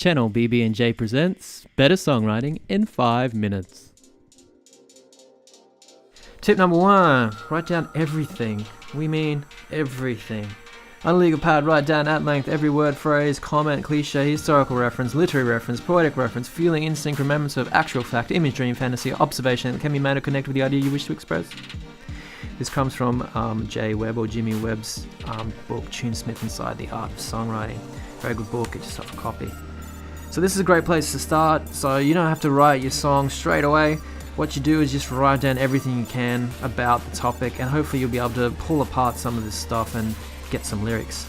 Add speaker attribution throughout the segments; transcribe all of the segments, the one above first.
Speaker 1: channel BBNJ presents Better Songwriting in 5 minutes. Tip number 1, write down everything. We mean everything. On a legal pad, write down at length every word, phrase, comment, cliche, historical reference, literary reference, poetic reference, feeling, instinct, remembrance of actual fact, image, dream, fantasy, observation that can be made or connected with the idea you wish to express. This comes from Jay Webb or Jimmy Webb's book, Tunesmith Inside the Art of Songwriting. Very good book, get yourself a copy. So this is a great place to start, so you don't have to write your song straight away. What you do is just write down everything you can about the topic, and hopefully you'll be able to pull apart some of this stuff and get some lyrics.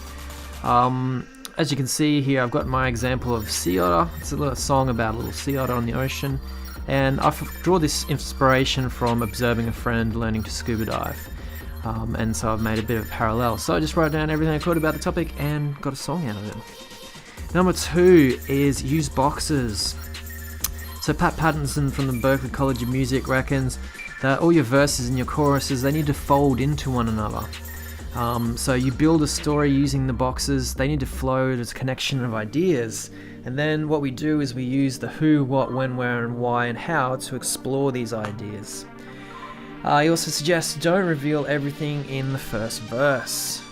Speaker 1: As you can see here, I've got my example of Sea Otter. It's a little song about a little sea otter on the ocean, and I draw this inspiration from observing a friend learning to scuba dive, and so I've made a bit of a parallel. So I just wrote down everything I could about the topic and got a song out of it. Number 2 is use boxes. So Pat Pattinson from the Berklee College of Music reckons that all your verses and your choruses, they need to fold into one another. So you build a story using the boxes, they need to flow as a connection of ideas. And then what we do is we use the who, what, when, where, and why, and how to explore these ideas. He also suggests don't reveal everything in the first verse.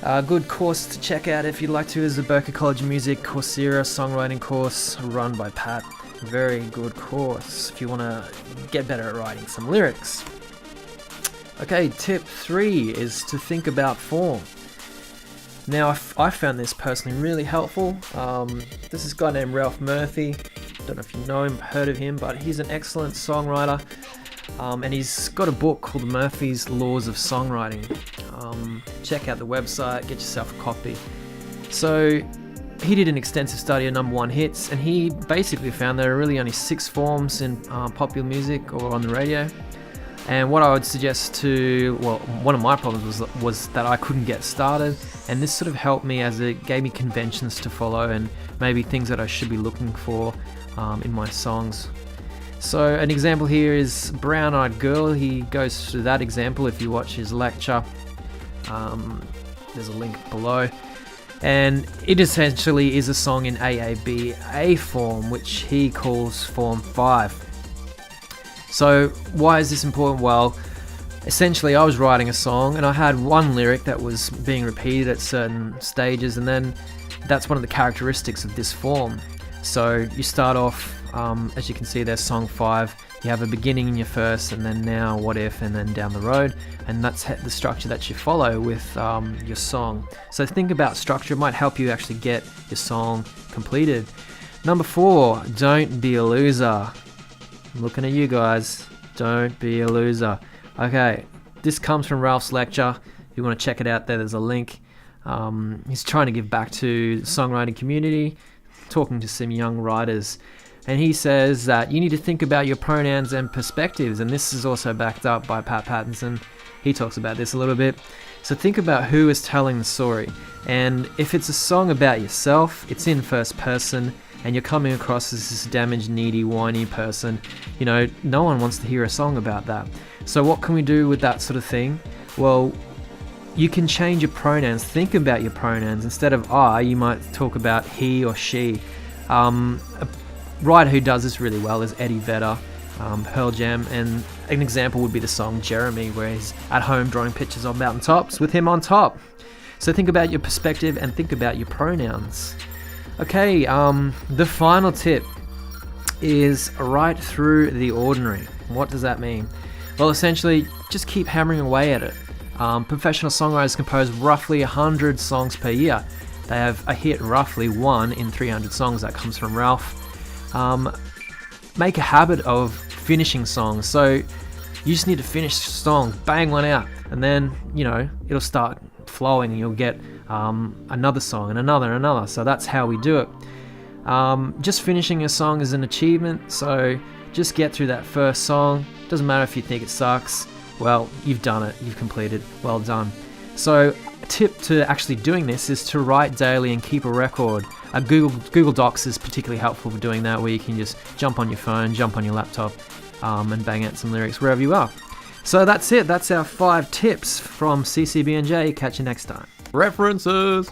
Speaker 1: A good course to check out if you'd like to is the Berklee College of Music Coursera songwriting course run by Pat. Very good course if you want to get better at writing some lyrics. Okay, tip 3 is to think about form. Now, I found this personally really helpful. This is a guy named Ralph Murphy. Don't know if you know him, heard of him, but he's an excellent songwriter. And he's got a book called Murphy's Laws of Songwriting. Check out the website, get yourself a copy. So he did an extensive study of number 1 hits, and he basically found there are really only 6 forms in popular music or on the radio. And what I would suggest one of my problems was that I couldn't get started, and this sort of helped me as it gave me conventions to follow and maybe things that I should be looking for in my songs. So an example here is Brown Eyed Girl. He goes through that example if you watch his lecture. There's a link below. And it essentially is a song in AABA form, which he calls Form 5. So why is this important? Well, essentially I was writing a song and I had one lyric that was being repeated at certain stages, and then that's one of the characteristics of this form. So you start off, as you can see there's song 5, you have a beginning in your first, and then now, what if, and then down the road, and that's the structure that you follow with your song. So think about structure, it might help you actually get your song completed. Number 4, don't be a loser. I'm looking at you guys, don't be a loser. Okay, this comes from Ralph's lecture. If you want to check it out, there's a link. He's trying to give back to the songwriting community, talking to some young writers. And he says that you need to think about your pronouns and perspectives, and this is also backed up by Pat Pattinson. He talks about this a little bit. So think about who is telling the story, and if it's a song about yourself, it's in first person, and you're coming across as this damaged, needy, whiny person. You know, no one wants to hear a song about that. So what can we do with that sort of thing? Well, you can change your pronouns. Think about your pronouns. Instead of I, you might talk about he or she. A writer who does this really well is Eddie Vedder, Pearl Jam, and an example would be the song Jeremy, where he's at home drawing pictures of mountaintops with him on top. So think about your perspective and think about your pronouns. Okay, the final tip is write through the ordinary. What does that mean? Well, essentially, just keep hammering away at it. Professional songwriters compose roughly 100 songs per year. They have a hit roughly 1 in 300 songs. That comes from Ralph. Make a habit of finishing songs. So you just need to finish a song, bang one out, and then, you know, it'll start flowing and you'll get another song and another. So that's how we do it. Just finishing a song is an achievement, so just get through that first song. Doesn't matter if you think it sucks. Well, you've done it, you've completed, well done. So a tip to actually doing this is to write daily and keep a record. Google Docs is particularly helpful for doing that, where you can just jump on your phone, jump on your laptop, and bang out some lyrics wherever you are. So that's it, that's our 5 tips from CCBNJ. Catch you next time. References!